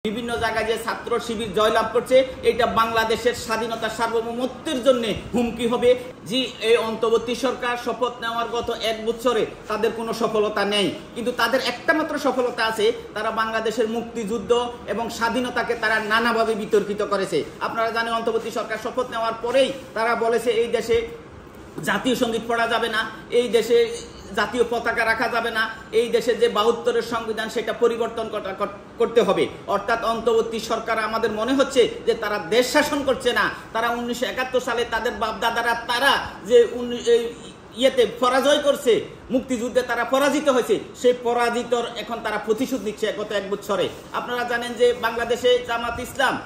বিভিন্ন জায়গায় যে ছাত্র শিবির জয়লাভ করছে এটা বাংলাদেশের স্বাধীনতা সার্বভৌমত্বের জন্য হুমকি হবে। জি, এই অন্তর্বর্তী সরকার শপথ নেওয়ার গত এক বছরে তাদের কোনো সফলতা নেই, কিন্তু তাদের একটা মাত্র সফলতা আছে, তারা বাংলাদেশের মুক্তিযুদ্ধ এবং স্বাধীনতাকে তারা নানাভাবে বিতর্কিত করেছে। আপনারা জানেন অন্তর্বর্তী সরকার শপথ নেওয়ার পরেই তারা বলেছে এই দেশে জাতীয় সঙ্গীত পড়া যাবে না, এই দেশে জাতীয় পতাকা রাখা যাবে না, এই দেশে যে ৭২-এর সংবিধান সেটা পরিবর্তন করতে হবে। অর্থাৎ অন্তর্বর্তী সরকার আমাদের মনে হচ্ছে যে তারা দেশ শাসন করছে না, তারা ১৯৭১ সালে তাদের বাপদাদারা তারা যে ইয়েতে পরাজয় করছে, মুক্তিযুদ্ধে তারা পরাজিত হয়েছে, সেই পরাজিতর এখন তারা প্রতিশোধ নিচ্ছে গত এক বছরে। আপনারা জানেন যে বাংলাদেশে জামাত ইসলাম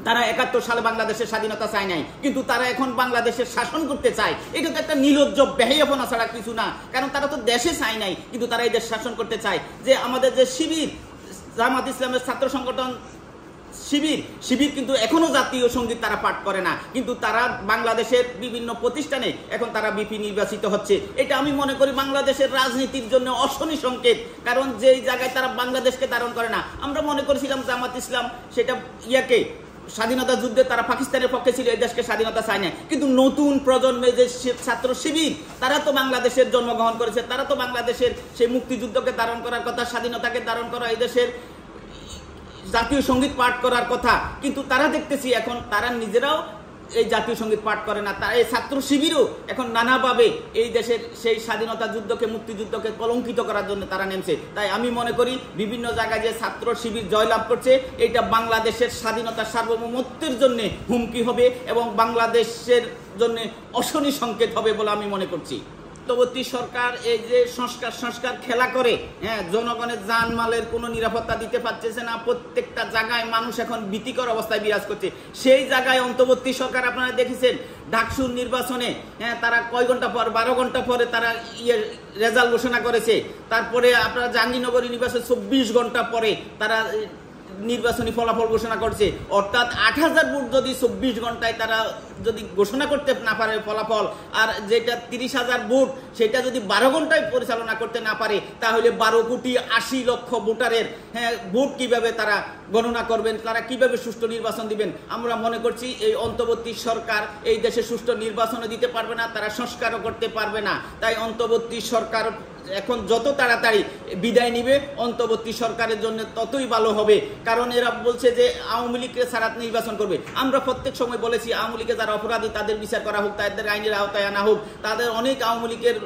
তারা ৭১ সালে বাংলাদেশের স্বাধীনতা চায় নাই, কিন্তু তারা এখন বাংলাদেশের শাসন করতে চায়। এটা তো একটা নির্লজ্জ বেহায়াপনা ছাড়া কিছু না, কারণ তারা তো দেশে চায় নাই, কিন্তু তারা এই দেশ শাসন করতে চায়। যে আমাদের যে শিবির, জামাত ইসলামের ছাত্র সংগঠন শিবির কিন্তু এখনো জাতীয় সঙ্গীত তারা পাঠ করে না, কিন্তু তারা বাংলাদেশের বিভিন্ন প্রতিষ্ঠানে এখন তারা বিপি নির্বাচিত হচ্ছে। এটা আমি মনে করি বাংলাদেশের রাজনীতির জন্য অশনি সংকেত, কারণ যেই জায়গায় তারা বাংলাদেশকে ধারণ করে না। আমরা মনে করেছিলাম জামাত ইসলাম সেটা স্বাধীনতা যুদ্ধে তারা পাকিস্তানের পক্ষে ছিল, এই দেশকে স্বাধীনতা চায় না, কিন্তু নতুন প্রজন্মের যে ছাত্র শিবির তারা তো বাংলাদেশের জন্মগ্রহণ করেছে, তারা তো বাংলাদেশের সেই মুক্তিযুদ্ধকে ধারণ করার কথা, স্বাধীনতাকে ধারণ করা, এই দেশের জাতীয় সঙ্গীত পাঠ করার কথা, কিন্তু তারা দেখতেছি এখন তারা নিজেরাও এই জাতীয় সঙ্গীত পাঠ করে না। তারা এই ছাত্র শিবিরও এখন নানাভাবে এই দেশের সেই স্বাধীনতা যুদ্ধকে, মুক্তিযুদ্ধকে কলঙ্কিত করার জন্য তারা নেমছে। তাই আমি মনে করি বিভিন্ন জায়গায় যে ছাত্র শিবির জয়লাভ করছে এটা বাংলাদেশের স্বাধীনতা সার্বভৌমত্বের জন্য হুমকি হবে এবং বাংলাদেশের জন্য অশনি সংকেত হবে বলে আমি মনে করছি। অন্তর্বর্তী সরকার এই যে সংস্কার খেলা করে, জনগণের জানমালের কোনো নিরাপত্তা দিতে পারতেছে না, প্রত্যেকটা জায়গায় মানুষ এখন ভীতিকর অবস্থায় বিরাজ করছে। সেই জায়গায় অন্তর্বর্তী সরকার আপনারা দেখেছেন ডাকসুর নির্বাচনে তারা কয় ঘন্টা পর, ১২ ঘন্টা পরে তারা রেজাল্ট ঘোষণা করেছে। তারপরে আপনারা জাহাঙ্গীরনগর নির্বাচন ২৪ ঘন্টা পরে তারা নির্বাচনী ফলাফল ঘোষণা করছে। অর্থাৎ ৮,০০০ ভোট যদি ২৪ ঘন্টায় তারা যদি ঘোষণা করতে না পারে ফলাফল, আর যেটা ৩০,০০০ ভোট সেটা যদি ১২ ঘন্টায় পরিচালনা করতে না পারে, তাহলে ১২,৮০,০০,০০০ ভোটারের ভোট কিভাবে তারা গণনা করবেন, তারা কিভাবে সুষ্ঠু নির্বাচন দিবেন? আমরা মনে করছি এই অন্তর্বর্তী সরকার এই দেশে সুষ্ঠু নির্বাচনও দিতে পারবে না, তারা সংস্কারও করতে পারবে না। তাই অন্তর্বর্তী সরকার এখন যত তাড়াতাড়ি বিদায় নিবে অন্তর্বর্তী সরকারের জন্য ততই ভালো হবে, কারণ এরা বলছে যে আওয়ামী লীগকে ছাড়া নির্বাচন করবে। আমরা প্রত্যেক সময় বলেছি আওয়ামী লীগের যারা অপরাধী তাদের বিচার করা হোক, তাদের আইনের আওতায় আনা হোক। তাদের অনেক আওয়ামী লীগের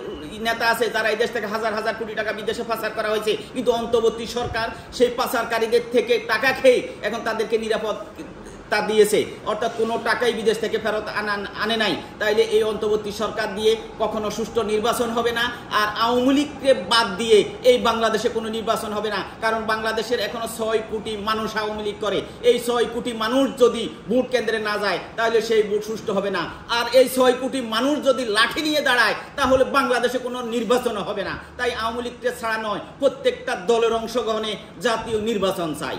নেতা আছে যারা এই দেশ থেকে হাজার হাজার কোটি টাকা বিদেশে পাচার করা হয়েছে, কিন্তু অন্তর্বর্তী সরকার সেই পাচারকারীদের থেকে টাকা খেয়ে এখন তাদেরকে নিরাপত্তা দিয়েছে, অর্থাৎ কোনো টাকাই বিদেশ থেকে ফেরত আনে নাই। তাইলে এই অন্তর্বর্তী সরকার দিয়ে কখনো সুষ্ঠু নির্বাচন হবে না, আর আওয়ামী লীগকে বাদ দিয়ে এই বাংলাদেশে কোনো নির্বাচন হবে না, কারণ বাংলাদেশের এখনো ৬ কোটি মানুষ আওয়ামী লীগ করে। এই ৬ কোটি মানুষ যদি ভোট কেন্দ্রে না যায় তাহলে সেই ভোট সুষ্ঠু হবে না, আর এই ৬ কোটি মানুষ যদি লাঠি নিয়ে দাঁড়ায় তাহলে বাংলাদেশে কোনো নির্বাচন হবে না। তাই আওয়ামী লীগকে ছাড়া নয়, প্রত্যেকটা দলের অংশগ্রহণে জাতীয় নির্বাচন চাই।